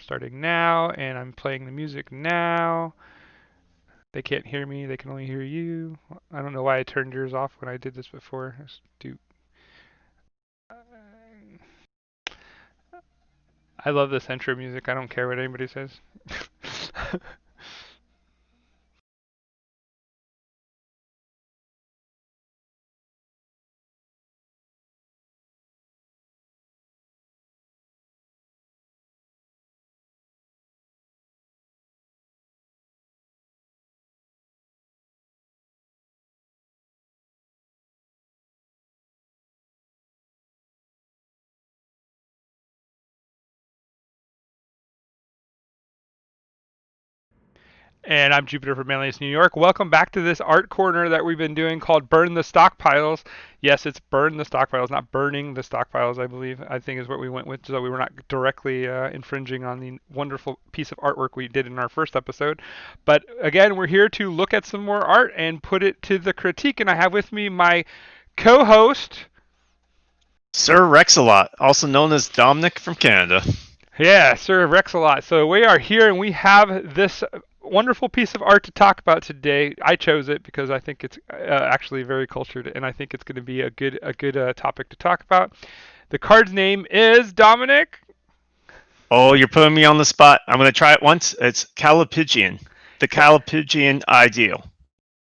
Starting now, and I'm playing the music now. They can't hear me, they can only hear you. I don't know why I turned yours off when I did this before. Let's do. I love this intro music. I don't care what anybody says. And I'm Jupiter from Manlius, New York. Welcome back to this art corner that we've been doing called Burn the Stockpiles. Yes, it's Burn the Stockpiles, not Burning the Stockpiles, I believe. I think is what we went with, so we were not directly infringing on the wonderful piece of artwork we did in our first episode. But again, we're here to look at some more art and put it to the critique. And I have with me my co host. Sir Rexalot, also known as Dominic from Canada. Yeah, Sir Mixalot. So we are here and we have this wonderful piece of art to talk about today. I chose it because I think it's actually very cultured and I think it's going to be a good topic to talk about. The card's name is Dominic. Oh, you're putting me on the spot. I'm going to try it once. It's Calipigian, the Calipigian ideal.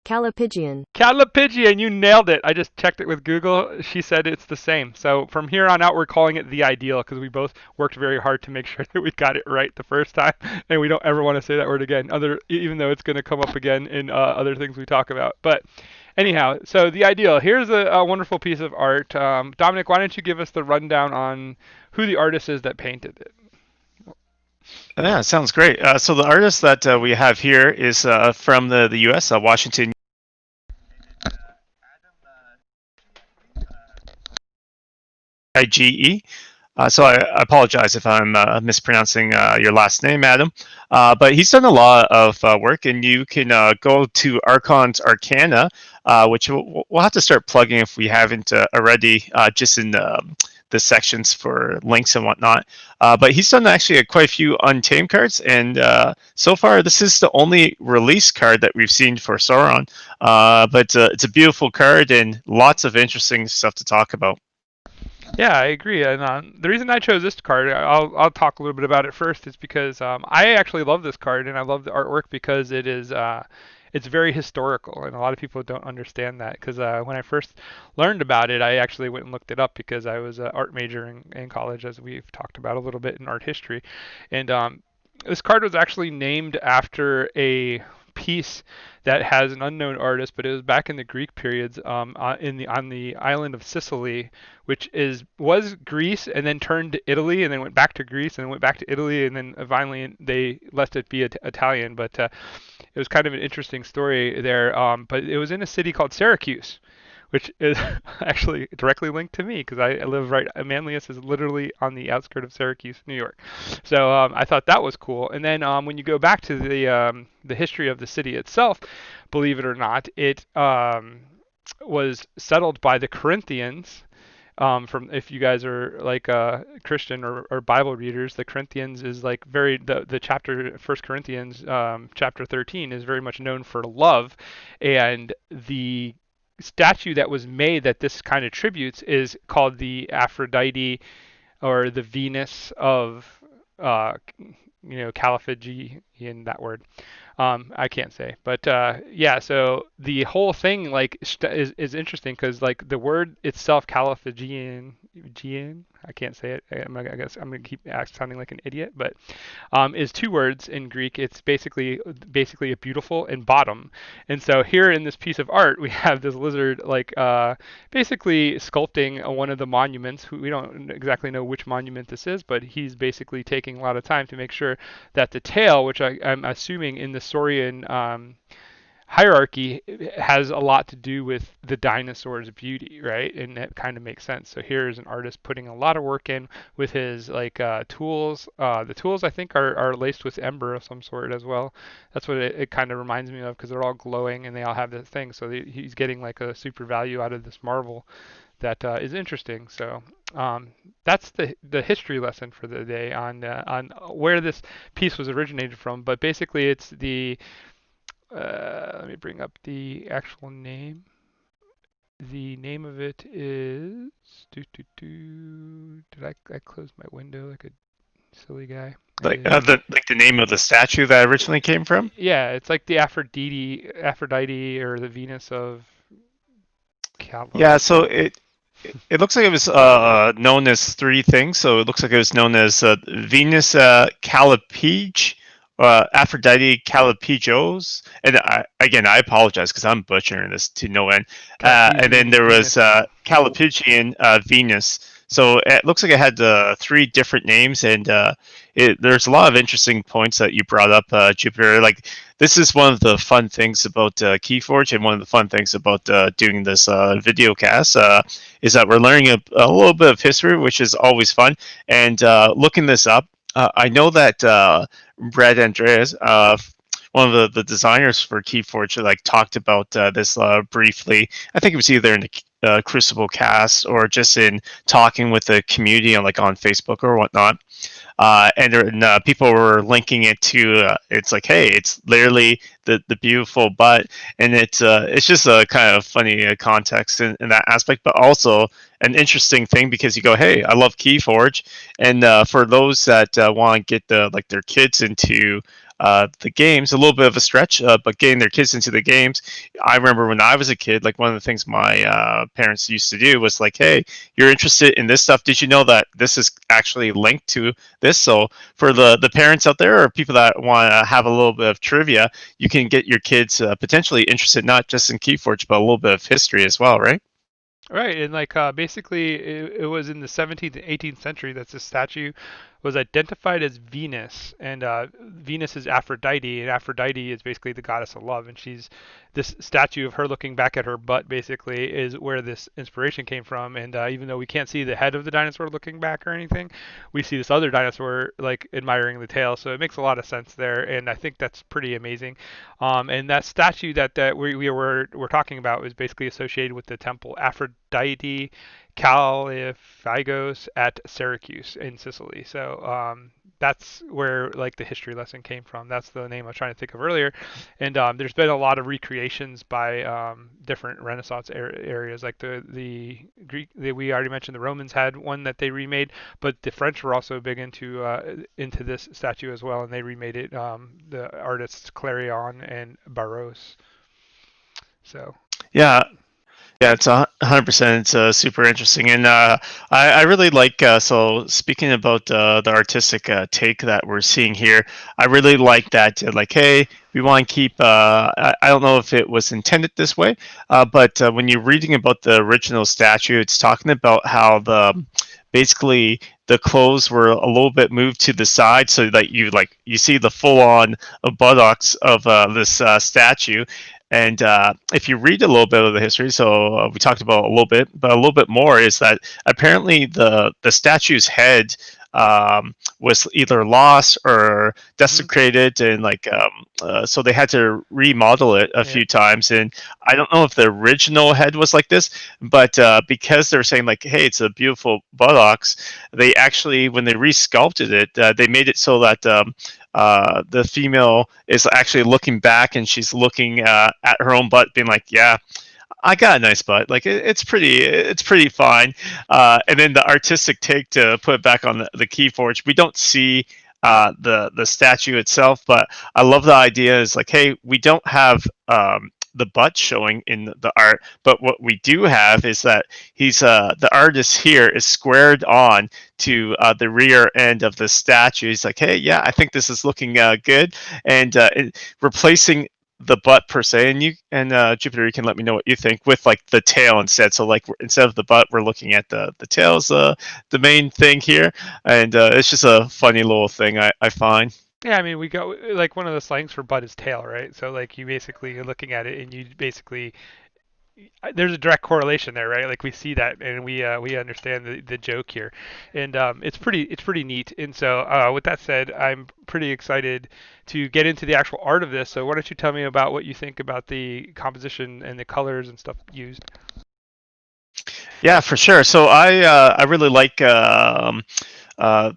Calipigian. Calipigian, you nailed it. I just checked it with Google. She said it's the same. So from here on out, we're calling it the ideal because we both worked very hard to make sure that we got it right the first time, and we don't ever want to say that word again. Even though it's going to come up again in other things we talk about. But anyhow, so the ideal. Here's a wonderful piece of art. Dominic, why don't you give us the rundown on who the artist is that painted it? Yeah, sounds great. So the artist that we have here is from the U.S., Washington, IGE. So I apologize if I'm mispronouncing your last name, Adam. But he's done a lot of work, and you can go to Archon's Arcana, which we'll have to start plugging if we haven't already, just in the sections for links and whatnot. But he's done actually quite a few Untamed cards, and so far this is the only release card that we've seen for Sauron. But it's a beautiful card and lots of interesting stuff to talk about. Yeah, I agree. And the reason I chose this card, I'll talk a little bit about it first, is because I actually love this card and I love the artwork because it's very historical, and a lot of people don't understand that. Because when I first learned about it, I actually went and looked it up because I was an art major in college, as we've talked about a little bit in art history, and this card was actually named after a piece that has an unknown artist, but it was back in the Greek periods, on the island of Sicily, which was Greece and then turned to Italy and then went back to Greece and then went back to Italy and then finally they let it be Italian. But it was kind of an interesting story there. But it was in a city called Syracuse, which is actually directly linked to me because I live right. Manlius is literally on the outskirts of Syracuse, New York. So I thought that was cool. And then when you go back to the history of the city itself, believe it or not, it was settled by the Corinthians. From if you guys are like Christian or Bible readers, the Corinthians is like the chapter First Corinthians chapter 13 is very much known for love, and the statue that was made that this kind of tributes is called the Aphrodite or the Venus of Caliphagi in that word. I can't say, but yeah. So the whole thing like is interesting because like the word itself, Caliphagian, I can't say it. I guess I'm gonna keep sounding like an idiot, but is two words in Greek. It's basically a beautiful and bottom. And so here in this piece of art, we have this lizard like basically sculpting one of the monuments. We don't exactly know which monument this is, but he's basically taking a lot of time to make sure that the tail, which I'm assuming in the Saurian hierarchy, has a lot to do with the dinosaur's beauty, right? And that kind of makes sense. So here's an artist putting a lot of work in with his like tools. The tools I think are laced with ember of some sort as well. That's what it kind of reminds me of because they're all glowing and they all have this thing. So he's getting like a super value out of this marble that is interesting. So that's the history lesson for the day on where this piece was originated from. But basically, it's the let me bring up the actual name. The name of it is. Did I close my window like a silly guy? I Like did. the name of the statue that originally came from. Yeah, it's like the Aphrodite, or the Venus of Yeah, so Calo. it looks like it was known as three things. So it looks like it was known as Venus Callipyge, Aphrodite Callipygios, and again I apologize because I'm butchering this to no end. And then Cartesian there was Venus. Callipygian Venus. So it looks like it had three different names, and there's a lot of interesting points that you brought up, Jupiter. Like this is one of the fun things about Keyforge, and one of the fun things about doing this video cast is that we're learning a little bit of history, which is always fun. And looking this up, I know that Brad Andreas, one of the designers for Keyforge, like talked about this briefly. I think it was either in the Crucible cast or just in talking with the community on like on Facebook or whatnot. And people were linking it to it's like, hey, it's literally the beautiful butt, and it's just a kind of funny context in that aspect, but also an interesting thing because you go, hey, I love Keyforge, and for those that want to get their kids into the games, a little bit of a stretch, but getting their kids into the games. I remember when I was a kid, like one of the things my parents used to do was like, hey, you're interested in this stuff. Did you know that this is actually linked to this? So for the parents out there or people that want to have a little bit of trivia, you can get your kids potentially interested not just in Keyforge but a little bit of history as well, right? Right, and like basically, it was in the 17th and 18th century that this statue was identified as Venus, and Venus is Aphrodite, and Aphrodite is basically the goddess of love, and she's this statue of her looking back at her butt basically is where this inspiration came from. And even though we can't see the head of the dinosaur looking back or anything, we see this other dinosaur like admiring the tail, so it makes a lot of sense there, and I think that's pretty amazing. And that statue that we're talking about was basically associated with the temple Aphrodite Caliphagos at Syracuse in Sicily. So that's where like the history lesson came from. That's the name I was trying to think of earlier. And there's been a lot of recreations by different Renaissance areas, like the Greek. We already mentioned the Romans had one that they remade, but the French were also big into this statue as well, and they remade it. The artists Clarion and Barros. So Yeah, yeah, it's 100%. It's super interesting, and I really like. So speaking about the artistic take that we're seeing here, I really like that. Like, hey, we want to keep. I don't know if it was intended this way, but when you're reading about the original statue, it's talking about how the basically the clothes were a little bit moved to the side so that you see the full on buttocks of this statue. And if you read a little bit of the history, so we talked about a little bit, but a little bit more is that apparently the statue's head was either lost or hmm desecrated, and so they had to remodel it a yeah, few times. And I don't know if the original head was like this, but because they're saying like, hey, it's a beautiful buttocks, they actually when they resculpted it, they made it so that the female is actually looking back and she's looking at her own butt, being like, "Yeah, I got a nice butt. Like it's pretty fine." And then the artistic take to put it back on the Keyforge, we don't see the statue itself, but I love the idea. Is like, hey, we don't have the butt showing in the art, but what we do have is that he's the artist here is squared on to the rear end of the statue. He's like, hey, yeah, I think this is looking good, and replacing the butt per se, and you and Jupiter, you can let me know what you think with like the tail instead. So like instead of the butt, we're looking at the tail as the main thing here, and it's just a funny little thing I find. yeah. I mean, we go like one of the slangs for butt is tail, right? So like you're looking at it and you basically there's a direct correlation there, right? Like we see that and we understand the joke here, and it's pretty neat. And so with that said, I'm pretty excited to get into the actual art of this. So why don't you tell me about what you think about the composition and the colors and stuff used? Yeah, for sure. So I really like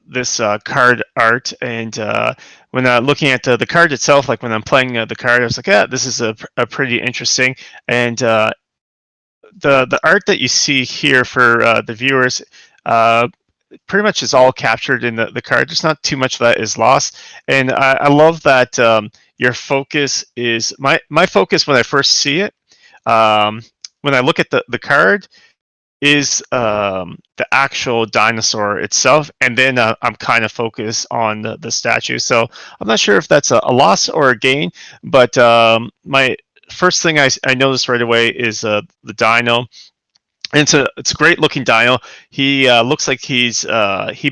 this card art, and when looking at the card itself, like when I'm playing the card, I was like, yeah, this is a pretty interesting. And the art that you see here for the viewers, uh, pretty much is all captured in the card. There's not too much that is lost, and I love that your focus is my focus when I first see it. Um, when I look at the card, is the actual dinosaur itself, and then I'm kind of focused on the statue. So I'm not sure if that's a loss or a gain, but my first thing I noticed right away is the dino. And it's a great looking dino. He looks like he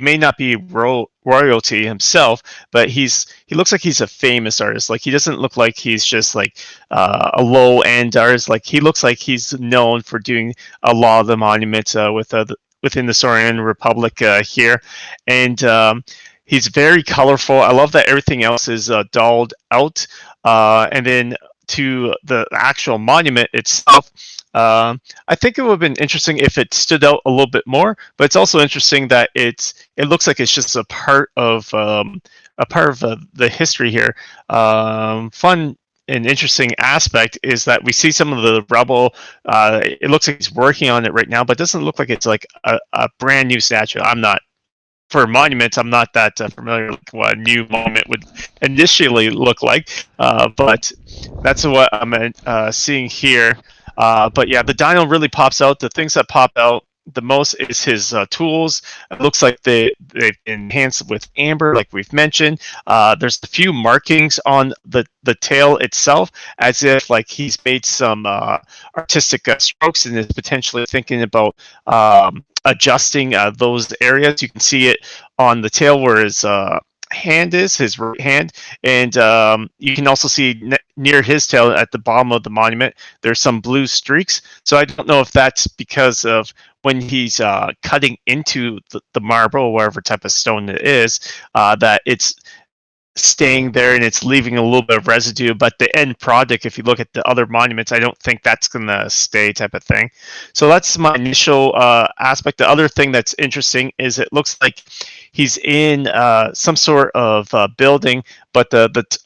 may not be royalty himself, but he looks like he's a famous artist. Like he doesn't look like he's just like a low end artist. Like he looks like he's known for doing a lot of the monuments within the Saurian Republic here, and he's very colorful. I love that everything else is dulled out, and then to the actual monument itself. I think it would have been interesting if it stood out a little bit more, but it's also interesting that it looks like it's just a part of the history here. Fun and interesting aspect is that we see some of the rubble. It looks like he's working on it right now, but it doesn't look like it's like a brand new statue. I'm not for monuments. I'm not that familiar with what a new monument would initially look like, but that's what I'm seeing here. But yeah, the dino really pops out. The things that pop out the most is his tools. It looks like they've enhanced with amber, like we've mentioned. There's a few markings on the tail itself, as if like he's made some artistic strokes and is potentially thinking about adjusting those areas. You can see it on the tail where his hand is, his right hand, and you can also see near his tail at the bottom of the monument, there's some blue streaks. So I don't know if that's because of when he's cutting into the marble or whatever type of stone it is, that it's staying there and it's leaving a little bit of residue, but the end product, if you look at the other monuments, I don't think that's gonna stay type of thing. So that's my initial aspect. The other thing that's interesting is it looks like he's in some sort of building, but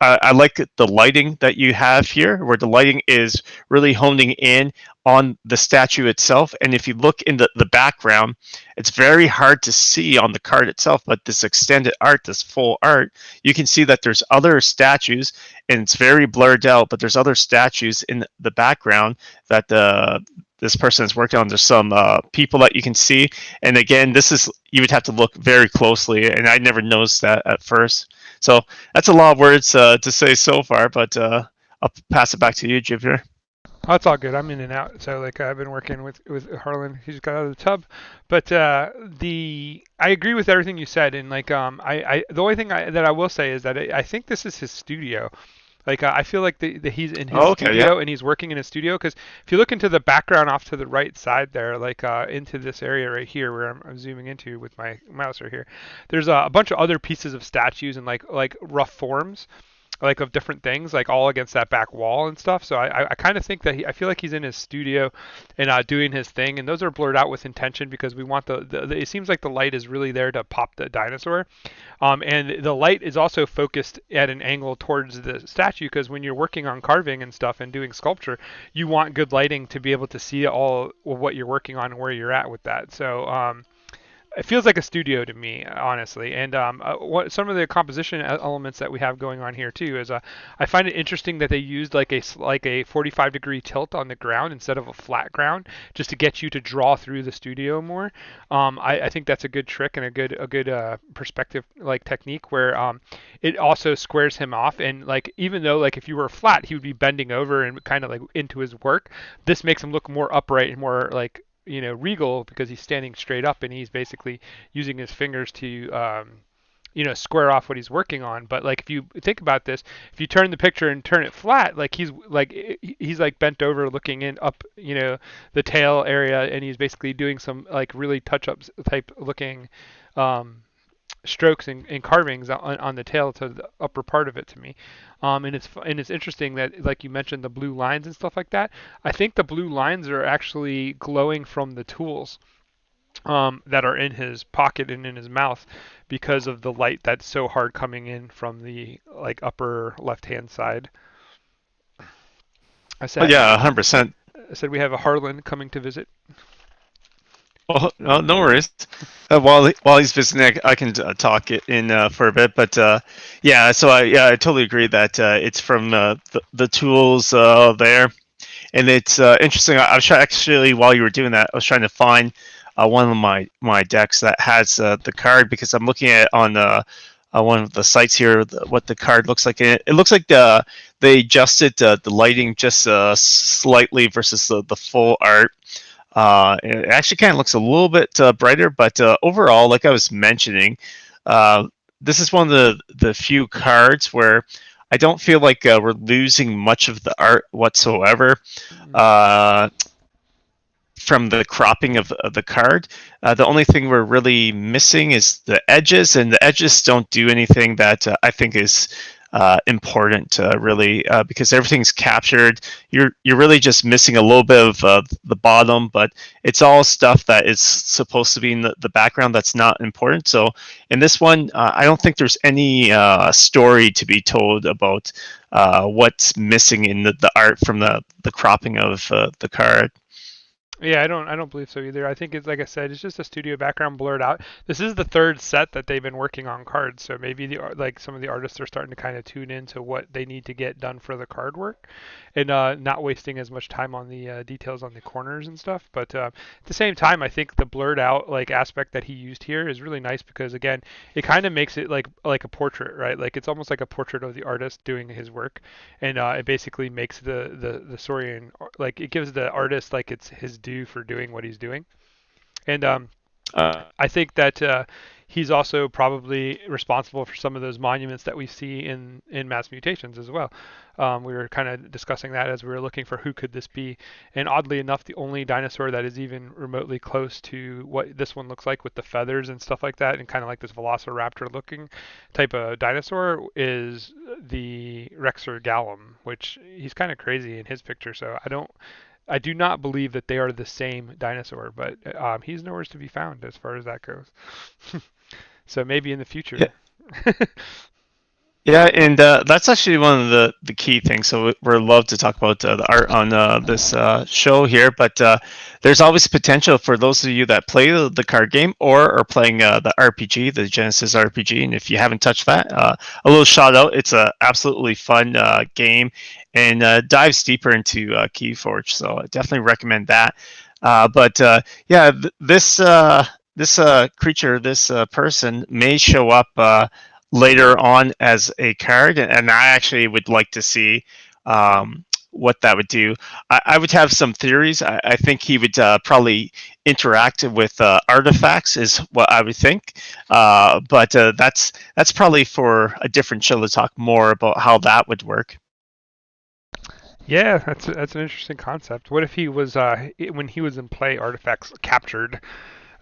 I like the lighting that you have here, where the lighting is really honing in on the statue itself. And if you look in the background, it's very hard to see on the card itself, but this extended art, this full art, you can see that there's other statues, and it's very blurred out, but there's other statues in the background that this person has worked on. There's some people that you can see, and again, this is you would have to look very closely, and I never noticed that at first. So that's a lot of words to say so far, but I'll pass it back to you, Jupiter. Oh, it's all good. I'm in and out. So like I've been working with Harlan. He just got out of the tub. But the I agree with everything you said. And like I the only thing that I will say is that I think this is his studio. Like I feel like he's in his Oh, okay, yeah. studio and he's working in his studio because if you look into the background off to the right side there, like into this area right here where I'm zooming into with my mouse right here, there's a bunch of other pieces of statues and like rough forms like of different things, like all against that back wall and stuff. So I kind of think that I feel like he's in his studio and doing his thing, and those are blurred out with intention because we want it seems like the light is really there to pop the dinosaur, and the light is also focused at an angle towards the statue because when you're working on carving and stuff and doing sculpture, you want good lighting to be able to see all of what you're working on and where you're at with that. So it feels like a studio to me, honestly. And what some of the composition elements that we have going on here too is I find it interesting that they used like a 45-degree tilt on the ground instead of a flat ground, just to get you to draw through the studio more. I think that's a good trick and a good perspective like technique where it also squares him off. And like even though like if you were flat, he would be bending over and kind of like into his work. This makes him look more upright and more like regal because he's standing straight up and he's basically using his fingers to square off what he's working on. But like if you think about this, if you turn the picture and turn it flat, like he's like bent over looking in up the tail area, and he's basically doing some like really touch up type looking um strokes and carvings on the tail to the upper part of it to me. And it's interesting that, like you mentioned, the blue lines and stuff like that. I think the blue lines are actually glowing from the tools that are in his pocket and in his mouth because of the light that's so hard coming in from the like upper left hand side. I Oh said yeah, 100%. I said we have a Harlan coming to visit. Oh, no worries. While he's visiting, I can talk it in for a bit. But yeah, so I totally agree that it's from the tools there, and it's interesting. I was actually, while you were doing that, I was trying to find one of my decks that has the card, because I'm looking at it on one of the sites here, what the card looks like. And it looks like they adjusted the lighting just slightly versus the full art. It actually kind of looks a little bit brighter, but overall, like I was mentioning, uh, this is one of the few cards where I don't feel like we're losing much of the art whatsoever. Mm. Uh, from the cropping of the card. The only thing we're really missing is the edges, and the edges don't do anything that I think is important, really, because everything's captured. You're really just missing a little bit of the bottom, but it's all stuff that is supposed to be in the background that's not important. So in this one, I don't think there's any story to be told about what's missing in the art from the cropping of the card. Yeah, I don't believe so either. I think it's like I said, it's just a studio background blurred out. This is the third set that they've been working on cards, so maybe like some of the artists are starting to kind of tune into what they need to get done for the card work, and not wasting as much time on the details on the corners and stuff. But at the same time, I think the blurred out like aspect that he used here is really nice because again, it kind of makes it like a portrait, right? Like it's almost like a portrait of the artist doing his work, and it basically makes the Saurian like it gives the artist like it's his due for doing what he's doing. And Uh, I think that he's also probably responsible for some of those monuments that we see in mass mutations as well. We were kind of discussing that as we were looking for who could this be, and oddly enough, the only dinosaur that is even remotely close to what this one looks like with the feathers and stuff like that, and kind of like this Velociraptor-looking type of dinosaur, is the Rexor Gallum, which he's kind of crazy in his picture. So I do not believe that they are the same dinosaur, but he's nowhere to be found as far as that goes. So maybe in the yeah, future. yeah, and that's actually one of the key things. So we're love to talk about the art on this show here, but there's always potential for those of you that play the card game or are playing the RPG, the Genesis RPG. And if you haven't touched that, a little shout out. It's a absolutely fun game and dives deeper into Keyforge. So I definitely recommend that. But yeah, this creature, this person may show up later on as a card, and I actually would like to see what that would do. I would have some theories. I think he would probably interact with artifacts, is what I would think. But that's probably for a different show to talk more about how that would work. Yeah, that's an interesting concept. What if he was when he was in play, artifacts captured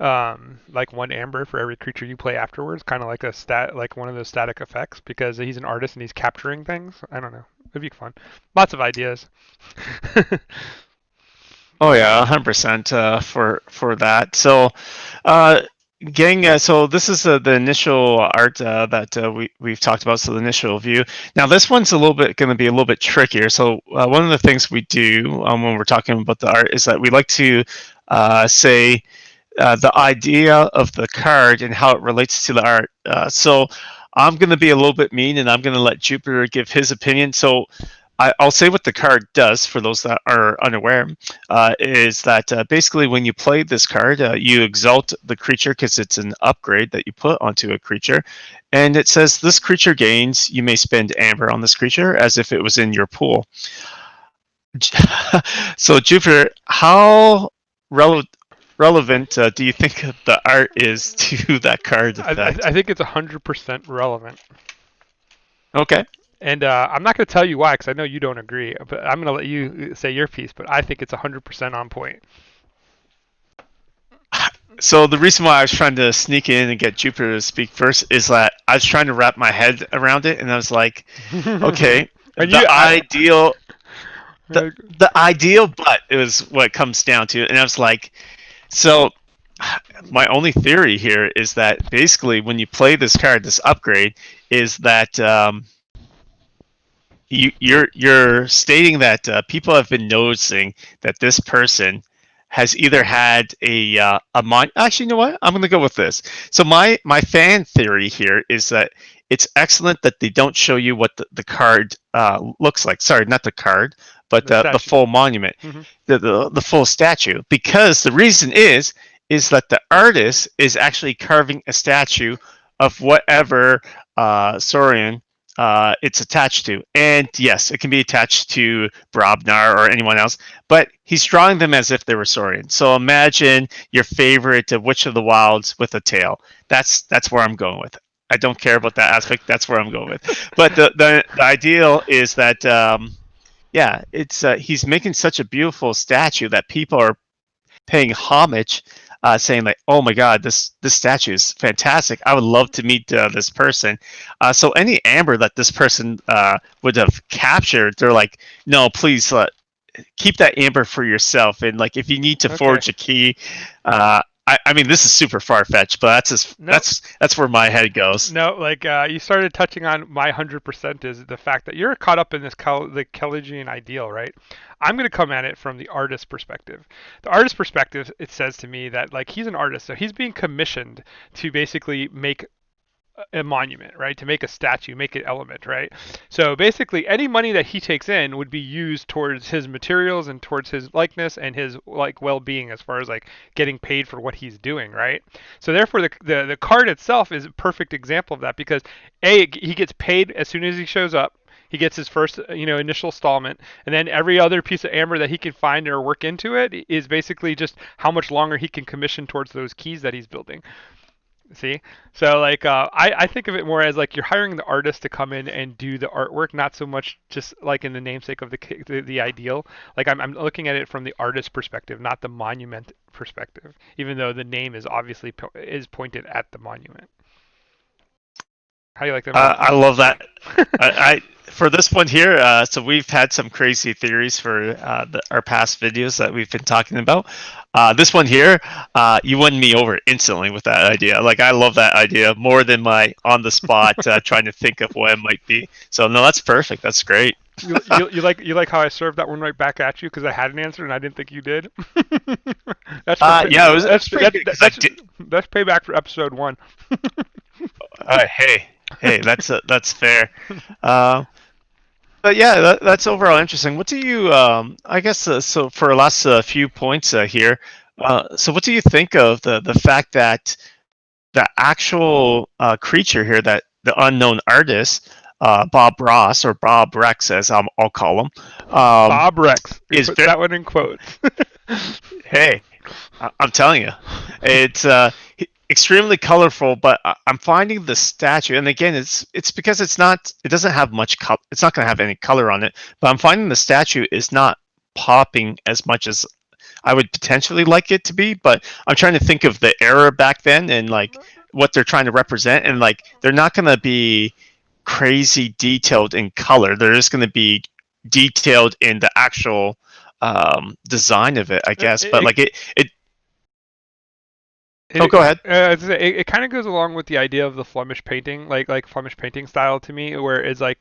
like one amber for every creature you play afterwards, kind of like a stat, like one of those static effects, because he's an artist and he's capturing things. I don't know. It'd be fun. Lots of ideas. Oh yeah, 100% for that. So, uh, gang. So this is the initial art that we've talked about. So the initial view. Now this one's a little bit going to be a little bit trickier. So one of the things we do when we're talking about the art is that we like to say the idea of the card and how it relates to the art. So I'm going to be a little bit mean, and I'm going to let Jupiter give his opinion. So I'll say what the card does for those that are unaware. Is that basically when you play this card, you exalt the creature because it's an upgrade that you put onto a creature, and it says this creature gains. You may spend amber on this creature as if it was in your pool. So Jupiter, how relevant do you think the art is to that card I effect? think it's 100% relevant. Okay. And I'm not going to tell you why, because I know you don't agree. But I'm going to let you say your piece. But I think it's 100% on point. So the reason why I was trying to sneak in and get Jupiter to speak first is that I was trying to wrap my head around it, and I was like, okay, And the ideal, the uh, the ideal, but it was what it comes down to, and I was like, so my only theory here is that basically when you play this card, this upgrade, is that you're stating that people have been noticing that this person has either had a mon. Actually, you know what? I'm going to go with this. So my fan theory here is that it's excellent that they don't show you what the card looks like. Sorry, not the card, but the the statue. full monument, Hmm. the full statue. Because the reason is that the artist is actually carving a statue of whatever Saurian it's attached to. And yes, it can be attached to Brobnar or anyone else, but he's drawing them as if they were Saurian. So imagine your favorite Witch of the Wilds with a tail. That's where I'm going with. I don't care about that aspect. That's where I'm going with. But the ideal is that yeah, it's he's making such a beautiful statue that people are paying homage, saying like, "Oh my God, this statue is fantastic. I would love to meet this person." So any amber that this person would have captured, they're like, "No, please keep that amber for yourself." And like, if you need to Okay. forge a key, I mean, this is super far fetched, but No, that's where my head goes. no, like you started touching on my 100% is the fact that you're caught up in this the Kellygian ideal, right? I'm going to come at it from the artist perspective. The artist perspective, it says to me that like he's an artist, so he's being commissioned to basically make a monument, right? To make a statue, make an element, right? So basically, any money that he takes in would be used towards his materials and towards his likeness and his like well-being as far as like getting paid for what he's doing, right? So therefore, the card itself is a perfect example of that because he gets paid as soon as he shows up. He gets his first, initial installment, and then every other piece of amber that he can find or work into it is basically just how much longer he can commission towards those keys that he's building. See, so like I think of it more as like you're hiring the artist to come in and do the artwork, not so much just like in the namesake of the ideal. Like I'm looking at it from the artist perspective, not the monument perspective. Even though the name is obviously is pointed at the monument. How do you like them I apples? love that. I for this one here. So we've had some crazy theories for our past videos that we've been talking about. This one here, you won me over instantly with that idea. Like I love that idea more than my on the spot trying to think of what it might be. So no, that's perfect. That's great. You like how I served that one right back at you because I had an answer and I didn't think you did. that's for Yeah, it was that's pretty good because I that's did. that's payback for episode 1. Hey, that's fair. Uh, but yeah, that's overall interesting. What do you, I guess, so for our last few points here, so what do you think of the fact that the actual creature here, that the unknown artist, Bob Ross or Bob Rex, as I'll call him, Bob Rex. We is put very, that one in quotes. hey, I'm telling you, it's extremely colorful. But I'm finding the statue, and again, it's because it doesn't have much color. It's not going to have any color on it. But I'm finding the statue is not popping as much as I would potentially like it to be. But I'm trying to think of the era back then and like what they're trying to represent, and like they're not going to be crazy detailed in color. They're just going to be detailed in the actual design of it, I it, guess. But it, like it oh, it, go ahead. it kind of goes along with the idea of the Flemish painting, like Flemish painting style to me, where it's a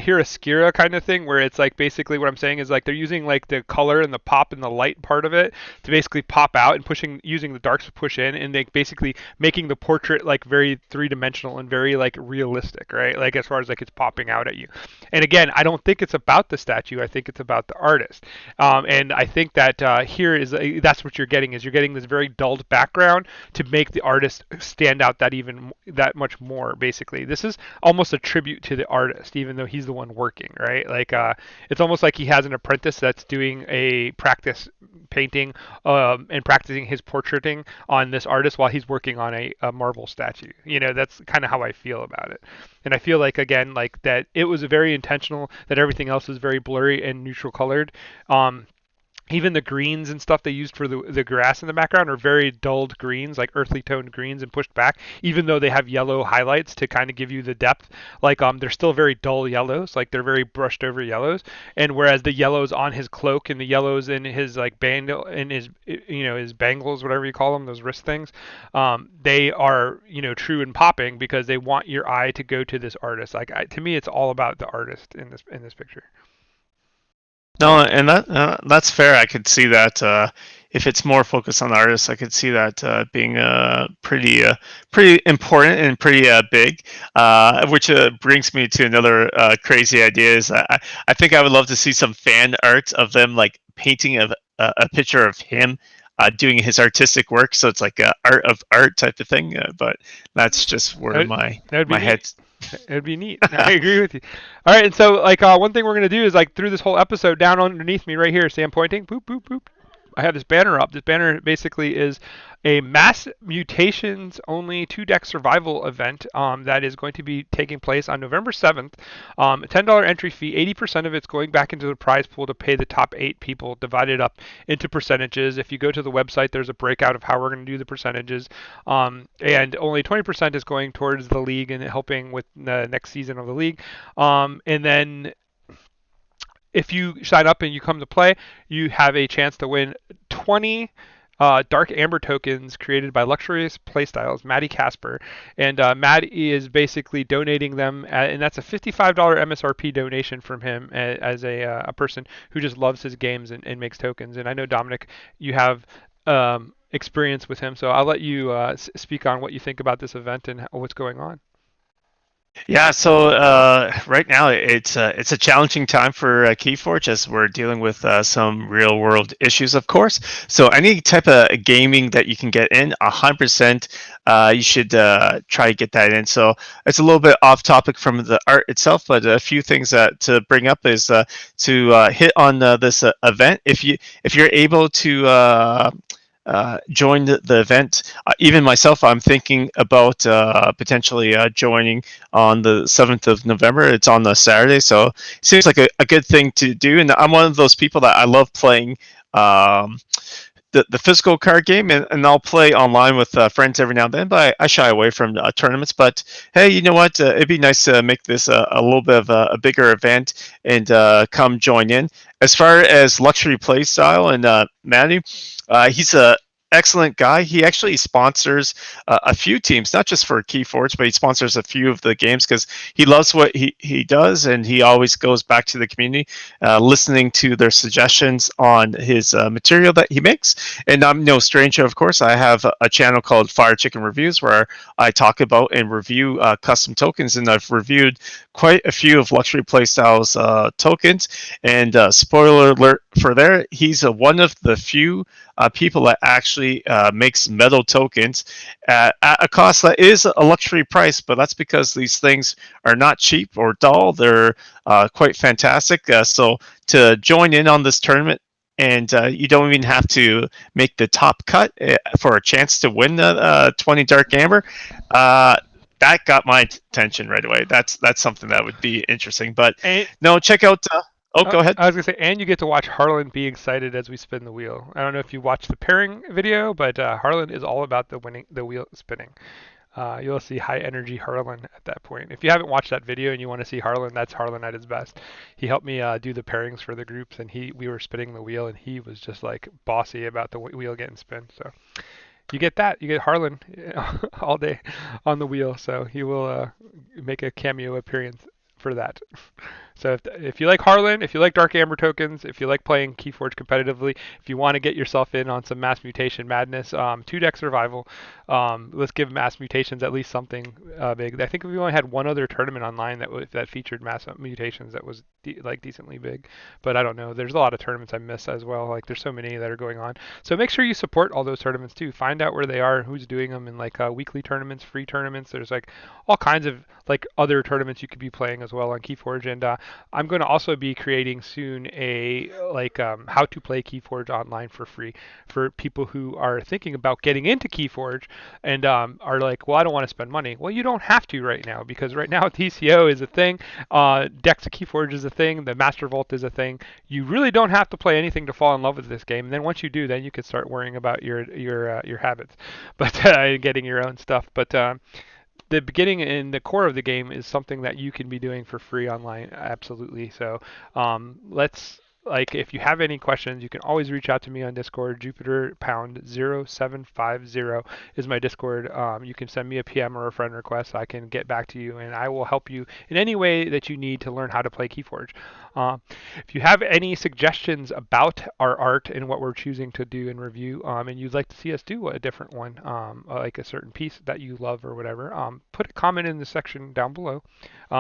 chiaroscuro kind of thing, where it's like basically what I'm saying is like they're using like the color and the pop and the light part of it to basically pop out and using the darks to push in, and they basically making the portrait like very three-dimensional and very like realistic, right? Like as far as like it's popping out at you. And again, I don't think it's about the statue. I think it's about the artist. And I think that here is that's what you're getting is you're getting this very dulled background to make the artist stand out that much more. Basically, this is almost a tribute to the artist, even though he's the one working, right? Like it's almost like he has an apprentice that's doing a practice painting and practicing his portraiting on this artist while he's working on a marble statue. That's kind of how I feel about it. And I feel like again, like that it was very intentional that everything else is very blurry and neutral colored. Um, Even the greens and stuff they used for the grass in the background are very dulled greens, like earthly toned greens and pushed back, even though they have yellow highlights to kind of give you the depth. Like they're still very dull yellows, like they're very brushed over yellows. And whereas the yellows on his cloak and the yellows in his like band in his his bangles, whatever you call them, those wrist things, they are true and popping because they want your eye to go to this artist. Like to me, it's all about the artist in this picture. No, and that's fair. I could see that if it's more focused on the artist, I could see that being pretty important and pretty big. Which brings me to another crazy idea. Is I think I would love to see some fan art of them like painting a picture of him. Doing his artistic work, so it's like a art of art type of thing. But that's just where That, that would be my head. neat. It'd be neat. I agree with you. All right, and so like one thing we're gonna do is like through this whole episode, down underneath me right here, see I'm pointing, boop boop boop. I have this banner up. This banner basically is a mass mutations only two deck survival event that is going to be taking place on November 7th. $10 entry fee, 80% of it's going back into the prize pool to pay the top 8 people, divided up into percentages. If you go to the website, there's a breakout of how we're going to do the percentages. And only 20% is going towards the league and helping with the next season of the league. And then if you sign up and you come to play, you have a chance to win 20 Dark Amber tokens created by Luxurious Playstyles, Maddie Casper. And Maddie is basically donating them, and that's a $55 MSRP donation from him as a person who just loves his games and makes tokens. And I know, Dominic, you have experience with him, so I'll let you speak on what you think about this event and what's going on. Yeah, so right now it's a challenging time for Keyforge as we're dealing with some real world issues, of course. So any type of gaming that you can get in, 100%, you should try to get that in. So it's a little bit off topic from the art itself, but a few things that to bring up is to hit on this event. If you're able to join the event. Even myself, I'm thinking about potentially joining on the 7th of November. It's on the Saturday, so it seems like a good thing to do. And I'm one of those people that I love playing um, the physical card game, and I'll play online with friends every now and then, but I shy away from tournaments. But hey, you know what? It'd be nice to make this a little bit of a bigger event and come join in. As far as luxury play style and Matty, he's a excellent guy. He actually sponsors a few teams, not just for Keyforge, but he sponsors a few of the games because he loves what he does, and he always goes back to the community, listening to their suggestions on his material that he makes. And I'm no stranger, of course. I have a channel called Fire Chicken Reviews where I talk about and review custom tokens, and I've reviewed quite a few of Luxury Playstyle's tokens. And spoiler alert for there, he's one of the few people that actually makes metal tokens at a cost that is a luxury price, but that's because these things are not cheap or dull. They're quite fantastic. So to join in on this tournament, and you don't even have to make the top cut for a chance to win the 20 Dark Amber. That got my attention right away. That's something that would be interesting. But And no, check out. Oh, go ahead. I was gonna say, and you get to watch Harlan be excited as we spin the wheel. I don't know if you watched the pairing video, but Harlan is all about the wheel spinning. You'll see high energy Harlan at that point. If you haven't watched that video and you want to see Harlan, that's Harlan at his best. He helped me do the pairings for the groups, and we were spinning the wheel, and he was just like bossy about the wheel getting spun. So you get that. You get Harlan all day on the wheel, so he will make a cameo appearance for that. So if you like Harlan, if you like Dark Amber tokens, if you like playing Keyforge competitively, if you want to get yourself in on some mass mutation madness, two deck survival, let's give mass mutations at least something big. I think we only had one other tournament online that featured mass mutations that was like decently big, but I don't know. There's a lot of tournaments I miss as well. Like there's so many that are going on. So make sure you support all those tournaments too. Find out where they are, who's doing them, in like weekly tournaments, free tournaments. There's like all kinds of like other tournaments you could be playing as well on Keyforge. And I'm going to also be creating soon a how to play KeyForge online for free for people who are thinking about getting into KeyForge and are like, well, I don't want to spend money. Well, you don't have to right now because right now TCO is a thing, Dex KeyForge is a thing, the Master Vault is a thing. You really don't have to play anything to fall in love with this game. And then once you do, then you can start worrying about your habits, but getting your own stuff. But the beginning and the core of the game is something that you can be doing for free online. Absolutely. So let's like if you have any questions, you can always reach out to me on Discord. Jupiter pound 0750 is my Discord. You can send me a PM or a friend request. I can get back to you, and I will help you in any way that you need to learn how to play Keyforge. Uh, if you have any suggestions about our art and what we're choosing to do and review, and you'd like to see us do a different one, like a certain piece that you love or whatever, put a comment in the section down below.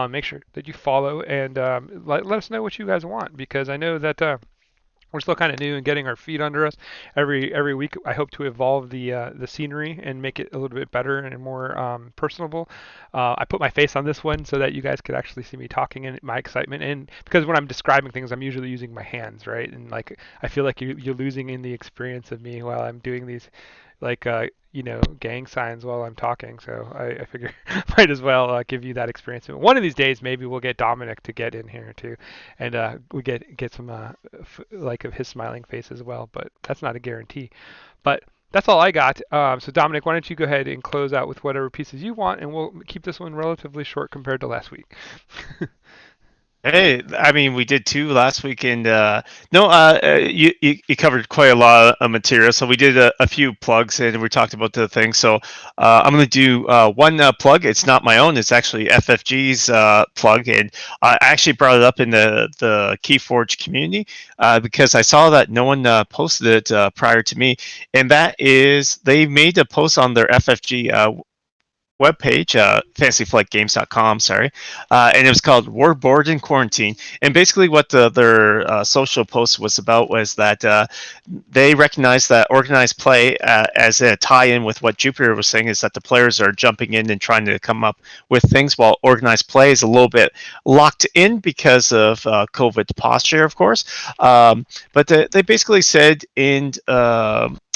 Make sure that you follow and let us know what you guys want because I know that we're still kind of new and getting our feet under us. Every week, I hope to evolve the scenery and make it a little bit better and more personable. I put my face on this one so that you guys could actually see me talking and my excitement. And because when I'm describing things, I'm usually using my hands, right? And like I feel like you're losing in the experience of me while I'm doing these like gang signs while I'm talking. So I figure might as well give you that experience. One of these days, maybe we'll get Dominic to get in here too, and we get some like of his smiling face as well. But that's not a guarantee. But that's all I got. So Dominic, why don't you go ahead and close out with whatever pieces you want, and we'll keep this one relatively short compared to last week. Hey, I mean, we did two last week, and no, you covered quite a lot of material. So we did a few plugs, and we talked about the thing. So I'm going to do one plug. It's not my own. It's actually FFG's plug, and I actually brought it up in the KeyForge community because I saw that no one posted it prior to me, and that is they made a post on their FFG webpage, fantasyflightgames.com, sorry, and it was called We're Bored in Quarantine. And basically what their social post was about was that they recognize that organized play, as a tie-in with what Jupiter was saying, is that the players are jumping in and trying to come up with things, while organized play is a little bit locked in because of COVID posture, of course. But they basically said in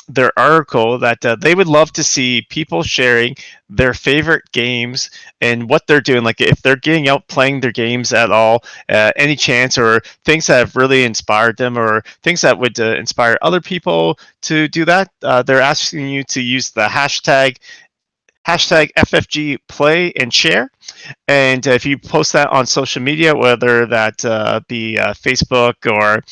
their article that they would love to see people sharing their favorite games and what they're doing, like if they're getting out playing their games at all, any chance, or things that have really inspired them, or things that would inspire other people to do that. They're asking you to use the hashtag FFG play and share. And if you post that on social media, whether that be Facebook or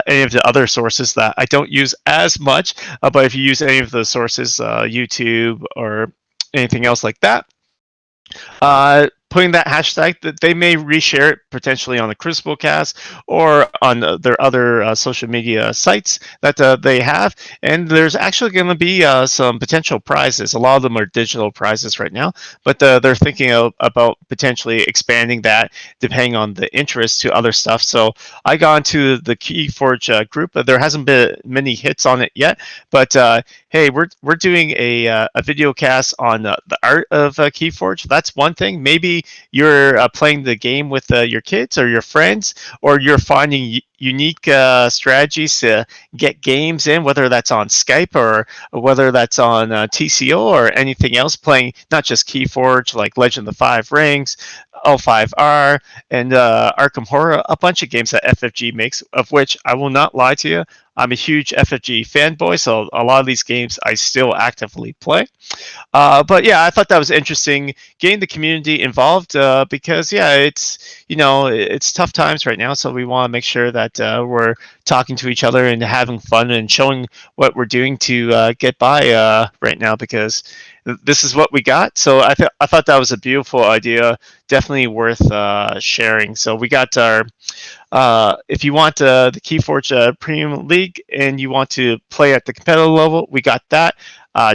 any of the other sources that I don't use as much, but if you use any of the sources, YouTube or anything else like that, putting that hashtag, that they may reshare it potentially on the Crucible Cast or on their other social media sites that they have. And there's actually going to be some potential prizes. A lot of them are digital prizes right now, but they're thinking about potentially expanding that depending on the interest to other stuff. So I got into the KeyForge group. There hasn't been many hits on it yet, but hey, we're doing a video cast on the art of KeyForge. That's one thing. Maybe you're playing the game with your kids or your friends, or you're finding unique strategies to get games in, whether that's on Skype or whether that's on TCO or anything else, playing not just KeyForge, like Legend of the Five Rings, L5R, and Arkham Horror, a bunch of games that FFG makes, of which I will not lie to you, I'm a huge FFG fanboy, so a lot of these games I still actively play. But yeah, I thought that was interesting, getting the community involved, because yeah, it's tough times right now, so we want to make sure that we're talking to each other and having fun and showing what we're doing to get by right now, because this is what we got. So I thought that was a beautiful idea, definitely worth sharing. So we got our if you want the KeyForge Premium League and you want to play at the competitive level, we got that.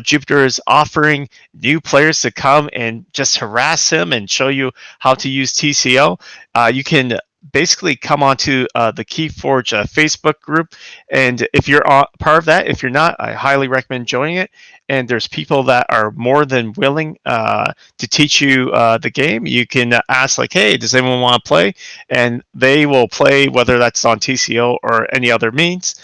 Jupiter is offering new players to come and just harass him and show you how to use TCO. You can basically come onto the KeyForge Facebook group. And if you're part of that, if you're not, I highly recommend joining it. And there's people that are more than willing to teach you the game. You can ask, like, hey, does anyone want to play? And they will play, whether that's on TCO or any other means,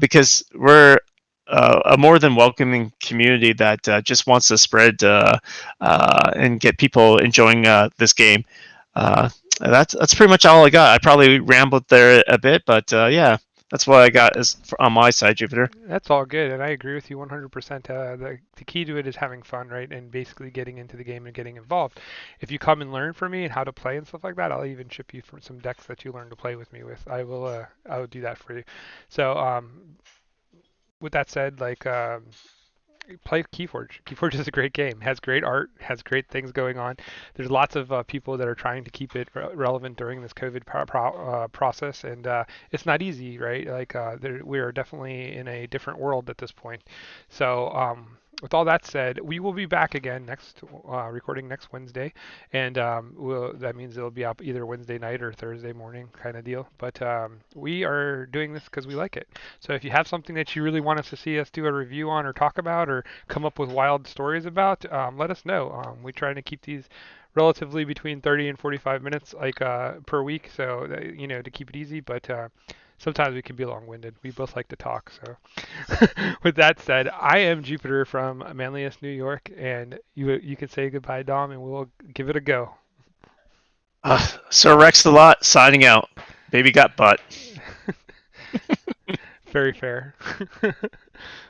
because we're a more than welcoming community that just wants to spread and get people enjoying this game. That's pretty much all I got. I probably rambled there a bit, but yeah, that's what I got is on my side, Jupiter. That's all good, and I agree with you 100%. The key to it is having fun, right, and basically getting into the game and getting involved. If you come and learn from me and how to play and stuff like that, I'll even ship you from some decks that you learn to play with me with. I will do that for you. So, with that said, like, play Keyforge. Keyforge is a great game. Has great art. Has great things going on. There's lots of people that are trying to keep it relevant during this COVID process, and it's not easy, right? Like we are definitely in a different world at this point. So. With all that said, we will be back again next recording next Wednesday, and that means it'll be up either Wednesday night or Thursday morning kind of deal. But we are doing this because we like it. So if you have something that you really want us to see us do a review on or talk about or come up with wild stories about, let us know. We try to keep these relatively between 30 and 45 minutes like per week, so that, to keep it easy. But sometimes we can be long-winded. We both like to talk. So with that said, I am Jupiter from Manlius, New York, and you can say goodbye, Dom, and we'll give it a go. Sir Rex the Lot signing out. Baby got butt. Very fair.